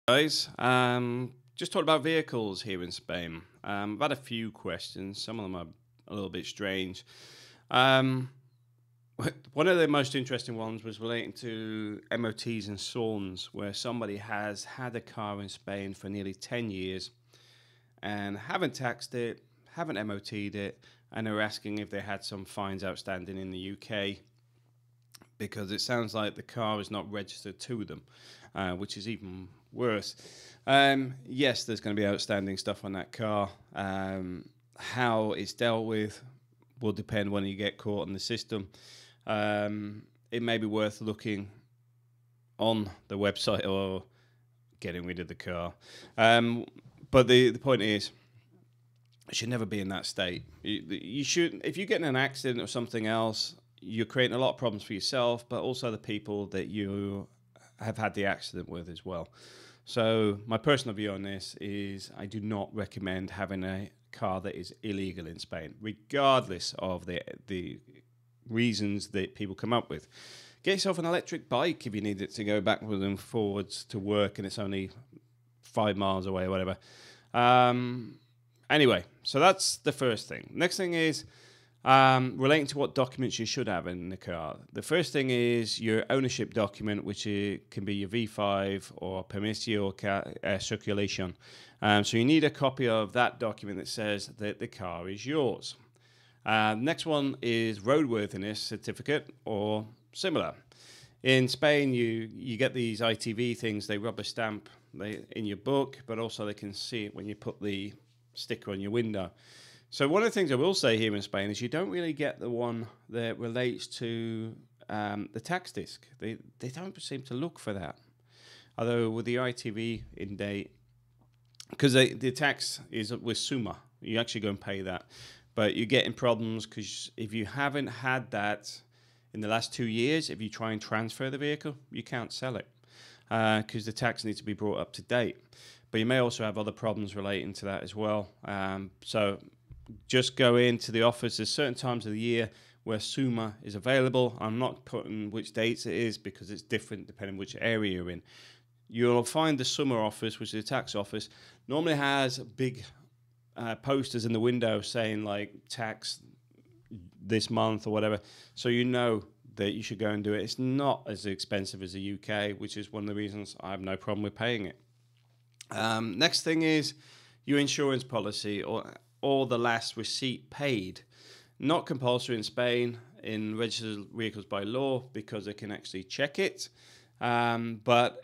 Guys, just talking about vehicles here in Spain. I've had a few questions. Some of them are a little bit strange. Um, One of the most interesting ones was relating to MOTs and SORNs, where somebody has had a car in Spain for nearly 10 years and haven't taxed it, haven't MOT'd it, and are asking if they had some fines outstanding in the UK because it sounds like the car is not registered to them, which is even worse. Yes, there's going to be outstanding stuff on that car. How it's dealt with will depend when you get caught in the system. It may be worth looking on the website or getting rid of the car. But the point is, it should never be in that state. You should, if you get in an accident or something else, you're creating a lot of problems for yourself, but also the people that you have had the accident with as well. So my personal view on this is I do not recommend having a car that is illegal in Spain, regardless of the reasons that people come up with. Get yourself an electric bike if you need it to go backwards and forwards to work and it's only 5 miles away or whatever. Anyway, so that's the first thing. Next thing is relating to what documents you should have in the car. The first thing is your ownership document, which can be your V5 or permiso circulation. So you need a copy of that document that says that the car is yours. Next one is roadworthiness certificate or similar. In Spain, you get these ITV things. They rubber stamp in your book, but also they can see it when you put the sticker on your window. So one of the things I will say here in Spain is you don't really get the one that relates to the tax disc. They don't seem to look for that. Although with the ITV in date, because the tax is with Summa, you actually go and pay that. But you're getting problems because if you haven't had that in the last 2 years, if you try and transfer the vehicle, you can't sell it because the tax needs to be brought up to date. But you may also have other problems relating to that as well. So just go into the office. There's certain times of the year where Summa is available. I'm not putting which dates it is because it's different depending which area you're in. You'll find the Summa office, which is the tax office, normally has big posters in the window saying like tax this month or whatever. So you know that you should go and do it. It's not as expensive as the UK, which is one of the reasons I have no problem with paying it. Next thing is your insurance policy or the last receipt paid. Not compulsory in Spain in registered vehicles by law because they can actually check it. But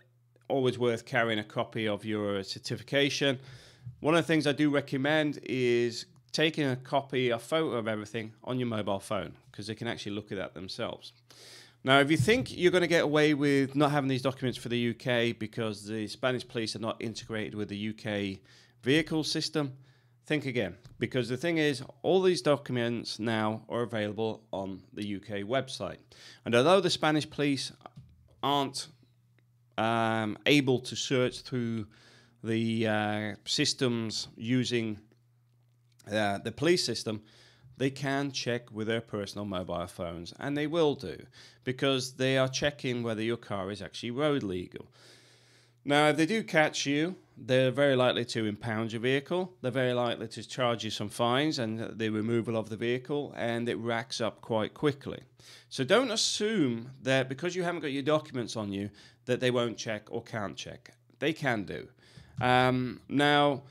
always worth carrying a copy of your certification. One of the things I do recommend is taking a photo of everything on your mobile phone because they can actually look at that themselves. Now, if you think you're going to get away with not having these documents for the UK because the Spanish police are not integrated with the UK vehicle system, think again. Because the thing is, all these documents now are available on the UK website. And although the Spanish police aren't able to search through the systems using the police system, they can check with their personal mobile phones, and they will do, because they are checking whether your car is actually road legal. Now, if they do catch you, they're very likely to impound your vehicle. They're very likely to charge you some fines and the removal of the vehicle, and it racks up quite quickly. So don't assume that because you haven't got your documents on you that they won't check or can't check. They can do. Now,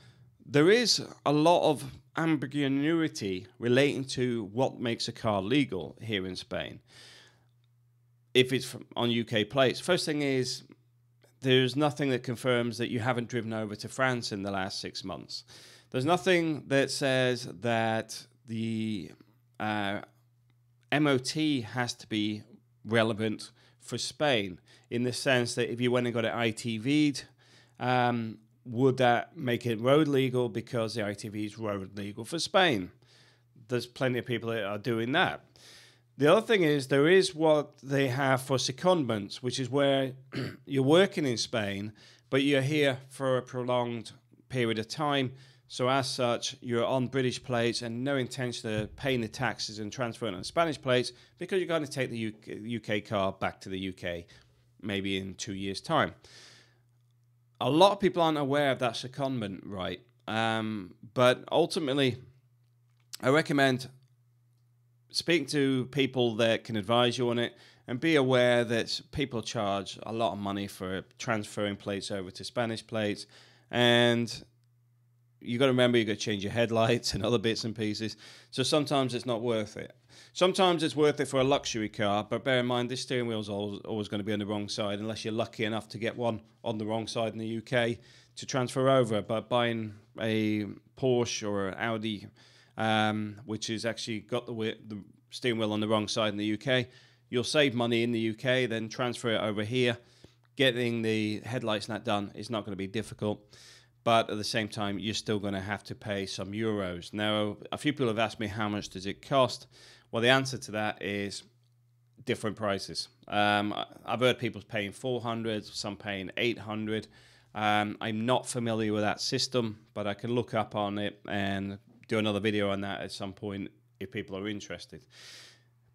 there is a lot of ambiguity relating to what makes a car legal here in Spain if it's on UK plates. First thing is, there's nothing that confirms that you haven't driven over to France in the last 6 months. There's nothing that says that the MOT has to be relevant for Spain, in the sense that if you went and got it ITV'd, would that make it road legal because the ITV is road legal for Spain? There's plenty of people that are doing that. The other thing is there is what they have for secondments, which is where you're working in Spain, but you're here for a prolonged period of time. So as such, you're on British plates and no intention of paying the taxes and transferring on Spanish plates because you're going to take the UK car back to the UK maybe in 2 years' time. A lot of people aren't aware of that secondment right. But ultimately, I recommend speaking to people that can advise you on it, and be aware that people charge a lot of money for transferring plates over to Spanish plates. And you got to remember, you got to change your headlights and other bits and pieces. So sometimes it's not worth it. Sometimes it's worth it for a luxury car, but bear in mind this steering wheel is always going to be on the wrong side, unless you're lucky enough to get one on the wrong side in the UK to transfer over. But buying a Porsche or an Audi, which has actually got the steering wheel on the wrong side in the UK, you'll save money in the UK, then transfer it over here. Getting the headlights and that done is not going to be difficult. But at the same time, you're still going to have to pay some euros. Now, a few people have asked me, how much does it cost? Well, the answer to that is different prices. I've heard people paying 400, some paying 800. I'm not familiar with that system, but I can look up on it and do another video on that at some point if people are interested.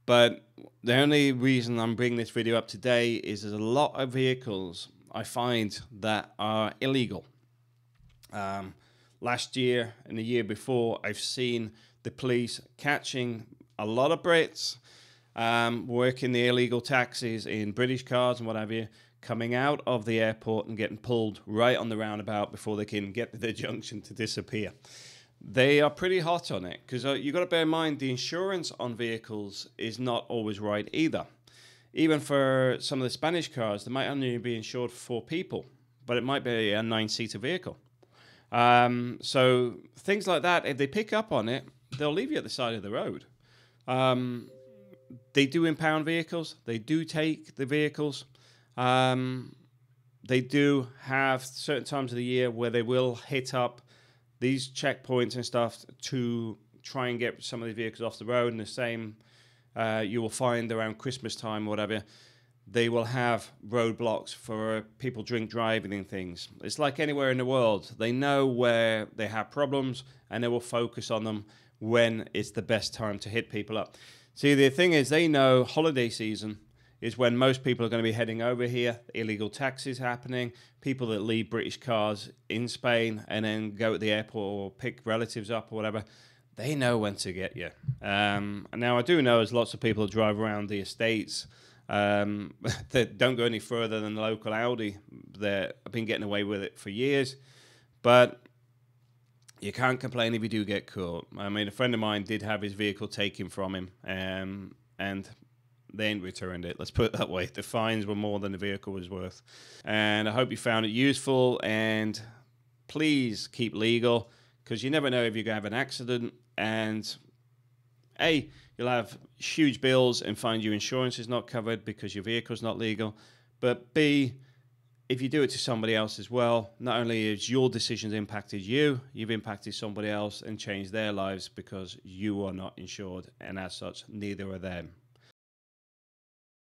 But the only reason I'm bringing this video up today is there's a lot of vehicles I find that are illegal. Last year and the year before, I've seen the police catching a lot of Brits working the illegal taxis in British cars and what have you, coming out of the airport and getting pulled right on the roundabout before they can get to the junction to disappear. They are pretty hot on it, because you've got to bear in mind the insurance on vehicles is not always right either. Even for some of the Spanish cars, they might only be insured for 4 people, but it might be a 9-seater vehicle. So things like that, if they pick up on it, they'll leave you at the side of the road. They do impound vehicles. They do take the vehicles. They do have certain times of the year where they will hit up these checkpoints and stuff to try and get some of the vehicles off the road. And the same you will find around Christmas time or whatever, they will have roadblocks for people drink driving and things. It's like anywhere in the world. They know where they have problems and they will focus on them when it's the best time to hit people up. See, the thing is, they know holiday season is when most people are going to be heading over here. Illegal taxis happening, people that leave British cars in Spain and then go to the airport or pick relatives up or whatever. They know when to get you. Now, I do know there's lots of people that drive around the estates that don't go any further than the local Audi. That have been getting away with it for years. But you can't complain if you do get caught. I mean, a friend of mine did have his vehicle taken from him, and they ain't returned it. Let's put it that way. The fines were more than the vehicle was worth. And I hope you found it useful. And please keep legal, because you never know if you're going to have an accident. And A, you'll have huge bills and find your insurance is not covered because your vehicle's not legal. But B, if you do it to somebody else as well, not only has your decisions impacted you, you've impacted somebody else and changed their lives because you are not insured. And as such, neither are them.